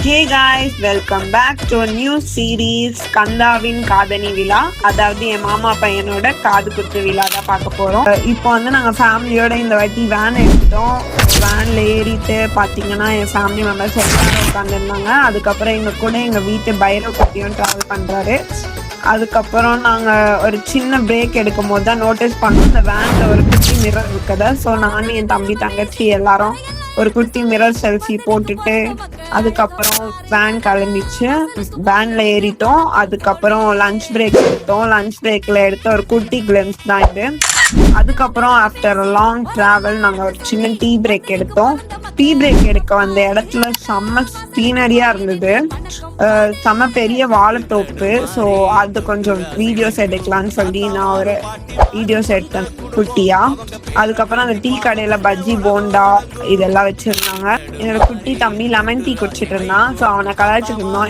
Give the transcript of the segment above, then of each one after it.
Hey guys, welcome back to a new series கந்தாவின் காதணி விழா. அதாவது என் மாமா பையனோட காது குத்து விழா தான் பார்க்க போறோம். இப்போ வந்து நாங்கள் ஃபேமிலியோட இந்த வாட்டி வேன் எடுத்துட்டோம். வேன்ல ஏறிட்டு பார்த்தீங்கன்னா என் ஃபேமிலி மெம்பர்ஸ் எல்லாரும் உட்காந்துருந்தாங்க. அதுக்கப்புறம் எங்கள் கூட எங்கள் வீட்டு பைரவ் குட்டியும் ட்ராவல் பண்ணுறாரு. அதுக்கப்புறம் நாங்கள் ஒரு சின்ன பிரேக் எடுக்கும் போது தான் நோட்டீஸ் பண்ணோம் இந்த வேனில் ஒரு குட்டி மிரர் இருக்குதா. ஸோ நானும் என் தம்பி தங்கச்சி எல்லாரும் ஒரு குட்டி மிரர் செல்ஃபி போட்டுட்டு அதுக்கப்புறம் வேன் கிளம்பிச்சு. வேன்ல ஏறிட்டோம். அதுக்கப்புறம் லஞ்ச் பிரேக் எடுத்தோம். லஞ்ச் பிரேக்ல எடுத்த ஒரு குட்டி கிளிம்ஸ் தான் இது. அதுக்கப்புறம் ஆஃப்டர் லாங் டிராவல் நாங்கள் ஒரு சின்ன டீ பிரேக் எடுத்தோம். டீ பிரேக் எடுக்க வந்த இடத்துல செம்ம சீனரியா இருந்தது. செம்ம பெரிய வாழைத்தோப்பு. ஸோ அது கொஞ்சம் வீடியோஸ் எடுக்கலான்னு சொல்லி நான் ஒரு வீடியோஸ் எடுத்தேன் குட்டியா. அதுக்கப்புறம் அந்த டீ கடையில பஜ்ஜி போண்டா இதெல்லாம் வச்சிருந்தாங்க. என்னோட குட்டி தம்பி லெமன் டீ குடிச்சிட்டு இருந்தான். ஸோ அவனை கலாய்ச்சிட்டு இருந்தோம்.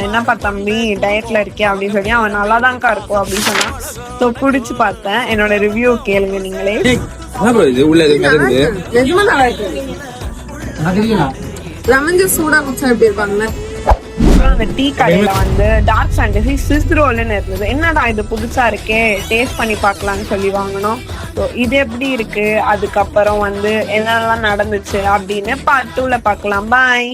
என்னப்பா தம்பி டயட்ல இருக்கே அப்படின்னு சொல்லி அவன் நல்லாதான்க்கா இருக்கும் அப்படின்னு சொன்னான். ஸோ குடிச்சு பார்த்தேன். என்னோட ரிவ்யூ கேளுங்க நீங்களே. லெமன் ஜூஸ் சூடா குடிச்சா எப்படி இருப்பாங்கல்ல. அந்த டீ கடையில வந்து டார்க் ஃபேண்டசி ஸ்விஸ் ரோல்னு இருந்தது. என்னடா இது புதுசா இருக்கே, டேஸ்ட் பண்ணி பார்க்கலாம்னு சொல்லி வாங்கினோம். ஸோ இது எப்படி இருக்கு, அதுக்கப்புறம் வந்து என்னெல்லாம் நடந்துச்சு அப்படின்னு பார்ட் 2ல பார்க்கலாம். பாய்.